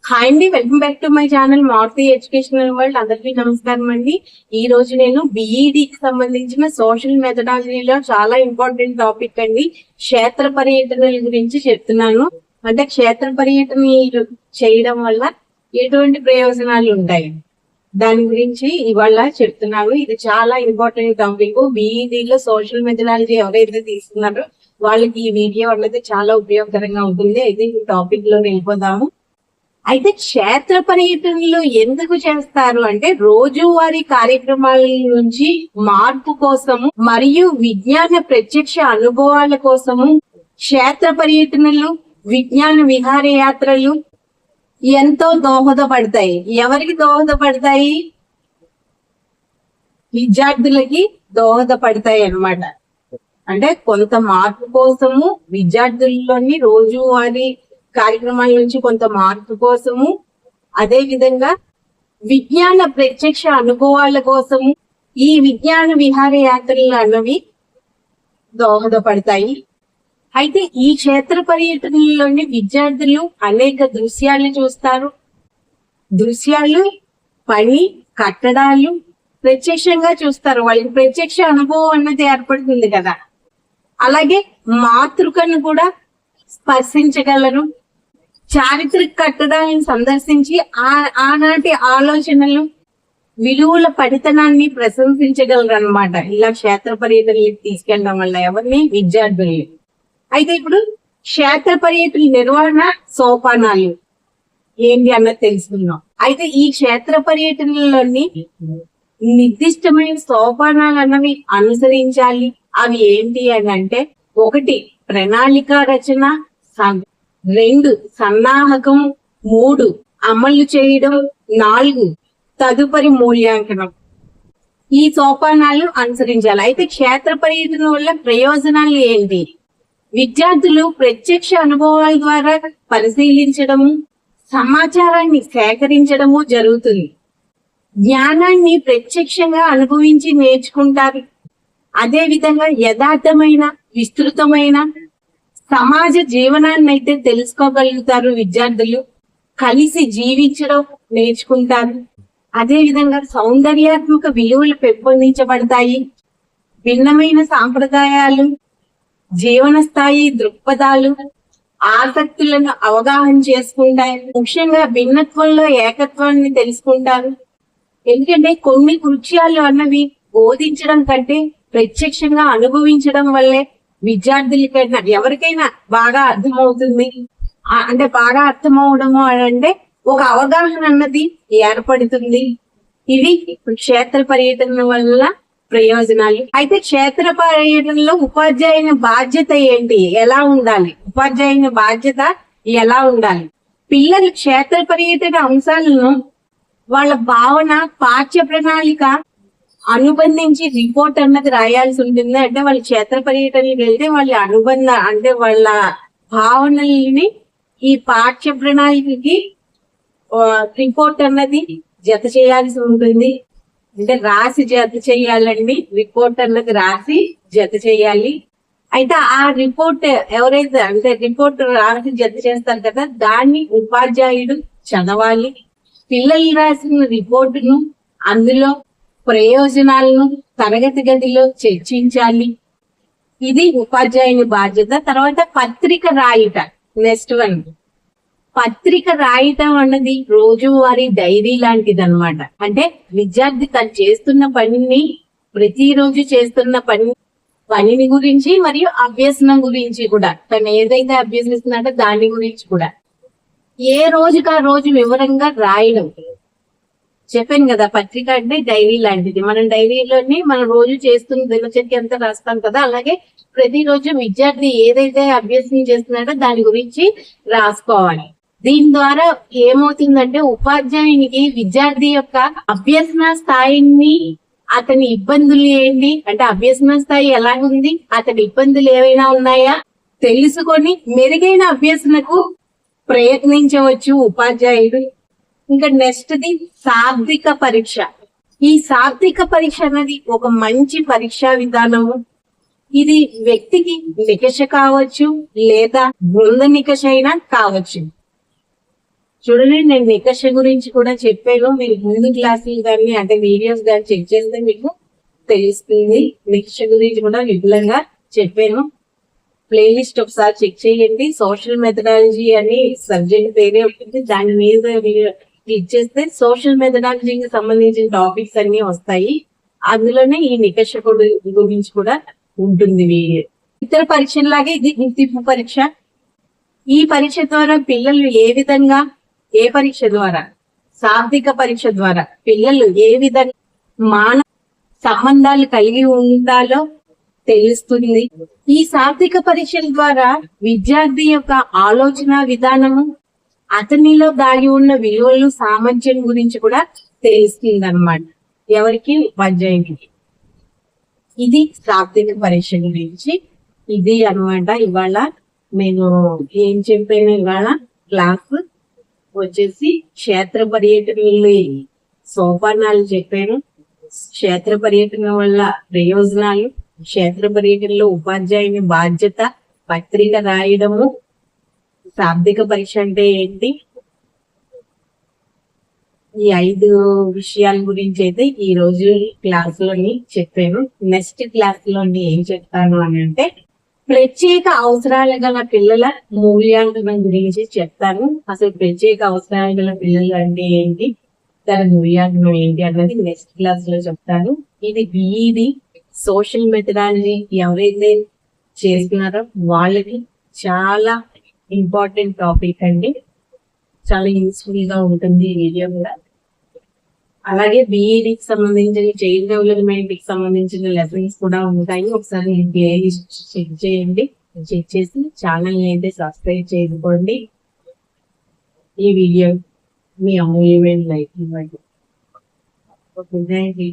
Hi అండి, welcome back to my channel Maruthi educational world. అందరికీ నమస్కారం అండి. ఈ రోజు నేను బిఈడికి సంబంధించిన సోషల్ మెథడాలజీలో చాలా ఇంపార్టెంట్ టాపిక్ అండి, క్షేత్ర పర్యటనల గురించి చెప్తున్నాను. అంటే క్షేత్ర పర్యటన చేయడం వల్ల ఎటువంటి ప్రయోజనాలు ఉంటాయి దాని గురించి ఇవాళ చెప్తున్నాను. ఇది చాలా ఇంపార్టెంట్ టాపిక్. బిఈడిలో సోషల్ మెథడాలజీ ఎవరైతే తీసుకున్నారో వాళ్ళకి ఈ వీడియో అనేది చాలా ఉపయోగకరంగా ఉంటుంది. అయితే ఈ టాపిక్ లో వెళ్ళిపోదాము. అయితే క్షేత్ర పర్యటనలు ఎందుకు చేస్తారు అంటే రోజువారీ కార్యక్రమాల నుంచి మార్పు కోసము మరియు విజ్ఞాన ప్రత్యక్ష అనుభవాల కోసము క్షేత్ర పర్యటనలు, విజ్ఞాన విహారయాత్రలు ఎంతో దోహదపడతాయి. ఎవరికి దోహదపడతాయి? విద్యార్థులకి దోహదపడతాయి అన్నమాట. అంటే కొంత మార్పు కోసము విద్యార్థుల్లోని రోజువారీ కార్యక్రమాల నుంచి కొంత మార్పు కోసము, అదే విధంగా విజ్ఞాన ప్రత్యక్ష అనుభవాల కోసము ఈ విజ్ఞాన విహారయాత్రలు అన్నవి దోహదపడతాయి. అయితే ఈ క్షేత్ర పర్యటనలోని విద్యార్థులు అనేక దృశ్యాలు చూస్తారు. దృశ్యాలు, పని, కట్టడాలు ప్రత్యక్షంగా చూస్తారు. వాళ్ళకి ప్రత్యక్ష అనుభవం అన్నది ఏర్పడుతుంది కదా. అలాగే మాతృకను కూడా స్పర్శించగలరు. చారిత్రక కట్టడాలను సందర్శించి ఆనాటి ఆలోచనలు, విలువల పడితనాన్ని ప్రశంసించగలరు అనమాట. ఇలా క్షేత్ర పర్యటనలకు తీసుకెళ్ళడం వల్ల ఎవరిని? విద్యార్థుల్ని. అయితే ఇప్పుడు క్షేత్ర పర్యటన నిర్వహణ సోపానాలు ఏంటి అన్నది తెలుసుకుందాం. అయితే ఈ క్షేత్ర పర్యటనలోని నిర్దిష్టమైన సోపానాలు అన్నవి అనుసరించాలి. అవి ఏంటి అని అంటే, 1 ప్రణాళిక రచన, 2 సన్నాహకం, 3 అమలు చేయడం, 4 తదుపరి మూల్యాంకనం. ఈ సోపానాలు అనుసరించాలి. అయితే క్షేత్ర పర్యటన వల్ల ప్రయోజనాలు ఏంటి? విద్యార్థులు ప్రత్యక్ష అనుభవాల ద్వారా పరిశీలించడము, సమాచారాన్ని సేకరించడము జరుగుతుంది. జ్ఞానాన్ని ప్రత్యక్షంగా అనుభవించి నేర్చుకుంటారు. అదే విధంగా యథార్థమైన, విస్తృతమైన సమాజ జీవనాన్ని అయితే తెలుసుకోగలుగుతారు. విద్యార్థులు కలిసి జీవించడం నేర్చుకుంటారు. అదే విధంగా సౌందర్యాత్మక విలువలు పెంపొందించబడతాయి. భిన్నమైన సాంప్రదాయాలు, జీవన స్థాయి దృక్పథాలు, ఆసక్తులను అవగాహన చేసుకుంటారు. ముఖ్యంగా భిన్నత్వంలో ఏకత్వాన్ని తెలుసుకుంటారు. ఎందుకంటే కొన్ని కృత్యాలు అన్నవి బోధించడం కంటే ప్రత్యక్షంగా అనుభవించడం వల్లే విద్యార్థులకైనా ఎవరికైనా బాగా అర్థమవుతుంది. అంటే బాగా అర్థమవడము అంటే ఒక అవగాహన అన్నది ఏర్పడుతుంది. ఇవి క్షేత్ర పర్యటన వల్ల ప్రయోజనాలు. అయితే క్షేత్ర పర్యటనలో ఉపాధ్యాయుని బాధ్యత ఏంటి? ఎలా ఉండాలి? ఉపాధ్యాయుని బాధ్యత ఎలా ఉండాలి? పిల్లలు క్షేత్ర పర్యటన అంశాలను వాళ్ళ భావన, పాఠ్య ప్రణాళిక అనుబంధించి రిపోర్ట్ అన్నది రాయాల్సి ఉంటుంది. అంటే వాళ్ళ క్షేత్ర పర్యటనకి వెళ్తే వాళ్ళ అనుబంధ అంటే వాళ్ళ భావనల్ని ఈ పాఠ్య ప్రణాళికకి రిపోర్ట్ అన్నది జత చేయాల్సి ఉంటుంది. అంటే రాసి జత చేయాలండి. రిపోర్ట్ అన్నది రాసి జత చేయాలి. అయితే ఆ రిపోర్ట్ ఎవరైతే అంటే రిపోర్ట్ రాసి జత చేస్తారు కదా, దాన్ని ఉపాధ్యాయుడు చదవాలి. పిల్లలు రాసిన రిపోర్టును, అందులో ప్రయోజనాలను తరగతి గదిలో చర్చించాలి. ఇది ఉపాధ్యాయుని బాధ్యత. తర్వాత పత్రిక రాయట. నెక్స్ట్ 1 పత్రిక రాయటం అన్నది రోజువారీ డైరీ లాంటిది అనమాట. అంటే విద్యార్థి తను చేస్తున్న పనిని, ప్రతిరోజు చేస్తున్న పనిని గురించి మరియు అభ్యసనం గురించి కూడా, తను ఏదైతే అభ్యసిస్తున్నాడో దాని గురించి కూడా ఏ రోజుకి ఆ రోజు వివరంగా రాయడం. చెప్పాను కదా, పత్రిక అంటే డైరీ లాంటిది. మనం డైరీలోని మనం రోజు చేస్తున్న దినచర్య అంతా రాస్తాం కదా, అలాగే ప్రతిరోజు విద్యార్థి ఏదైతే అభ్యసనం చేస్తున్నాడో దాని గురించి రాసుకోవాలి. దీని ద్వారా ఏమవుతుందంటే ఉపాధ్యాయునికి విద్యార్థి యొక్క అభ్యసన స్థాయిని, అతని ఇబ్బందులు ఏంటి అంటే అభ్యసన స్థాయి ఎలాగుంది, అతని ఇబ్బందులు ఏవైనా ఉన్నాయా తెలుసుకొని మెరుగైన అభ్యసనకు ప్రయత్నించవచ్చు ఉపాధ్యాయుడు. ఇంకా నెక్స్ట్ది శాబ్దిక పరీక్ష. ఈ శాబ్దిక పరీక్ష అన్నది ఒక మంచి పరీక్షా విధానము. ఇది వ్యక్తికి నికష కావచ్చు లేదా బృంద నికష అయినా కావచ్చు. చూడండి, నేను నికష గురించి కూడా చెప్పాను. మీరు ముందు క్లాసులు కానీ అంటే వీడియోస్ కానీ చెక్ చేస్తే మీకు తెలుస్తుంది. నికష గురించి కూడా విపులంగా చెప్పాను. ప్లేలిస్ట్ ఒకసారి చెక్ చేయండి. సోషల్ మెథడాలజీ అని సబ్జెక్ట్ పేరే ఉంటుంది. దాని మీద క్లిక్ చేస్తే సోషల్ మెథడాలజీకి సంబంధించిన టాపిక్స్ అన్ని వస్తాయి. అందులోనే ఈ నికష గురించి కూడా ఉంటుంది వీడియో. ఇతర పరీక్షలాగే ఇది గుర్తింపు పరీక్ష. ఈ పరీక్ష ద్వారా పిల్లలు ఏ పరీక్ష ద్వారా, శాబ్దిక పరీక్ష ద్వారా పిల్లలు ఏ విధంగా మానవ సంబంధాలు కలిగి ఉండాలో తెలుస్తుంది. ఈ శాబ్దిక పరీక్షల ద్వారా విద్యార్థి యొక్క ఆలోచన విధానము, అతనిలో దాగి ఉన్న విలువలు, సామర్థ్యం గురించి కూడా తెలుస్తుంది అన్నమాట. ఎవరికి? ఉపాధ్యాయునికి. ఇది శాబ్దిక పరీక్ష గురించి. ఇది అన్నమాట ఇవాళ నేను ఏం చెప్పాను. ఇవాళ క్లాస్ వచ్చేసి క్షేత్ర పర్యటనలు సోపానాలు చెప్పాను. క్షేత్ర పర్యటన వల్ల ప్రయోజనాలు, క్షేత్ర పర్యటనలో ఉపాధ్యాయుని బాధ్యత, పత్రిక రాయడము, శాబ్దిక పరీక్ష అంటే ఏంటి, ఈ 5 విషయాల గురించి అయితే ఈ రోజు క్లాస్ లోని చెప్పాను. నెక్స్ట్ క్లాస్ లోని ఏం చెప్తాను అని అంటే ప్రత్యేక అవసరాలు గల పిల్లల మూల్యాంకనం గురించి చెప్తాను. అసలు ప్రత్యేక అవసరాలు గల పిల్లలు అంటే ఏంటి, దాని మూల్యాంకనం ఏంటి అన్నది నెక్స్ట్ క్లాస్ లో చెప్తాను. ఇది బిఈడి సోషల్ మెథడాలజీ ఎవరైతే చేస్తున్నారో వాళ్ళకి చాలా ఇంపార్టెంట్ టాపిక్ అండి. చాలా యూస్ఫుల్ గా ఉంటుంది ఈ వీడియో కూడా. అలాగే బిఈడికి సంబంధించిన చైల్డ్ డెవలప్మెంట్ కి సంబంధించిన లెసన్స్ కూడా ఉంటాయి. ఒకసారి ప్లే లిస్ట్ చెక్ చేయండి. చెక్ చేసి ఛానల్ అయితే సబ్స్క్రైబ్ చేసుకోండి. ఈ వీడియో మీ అమూల్యమైన లైక్ ఇవ్వండి. Okay, thank you.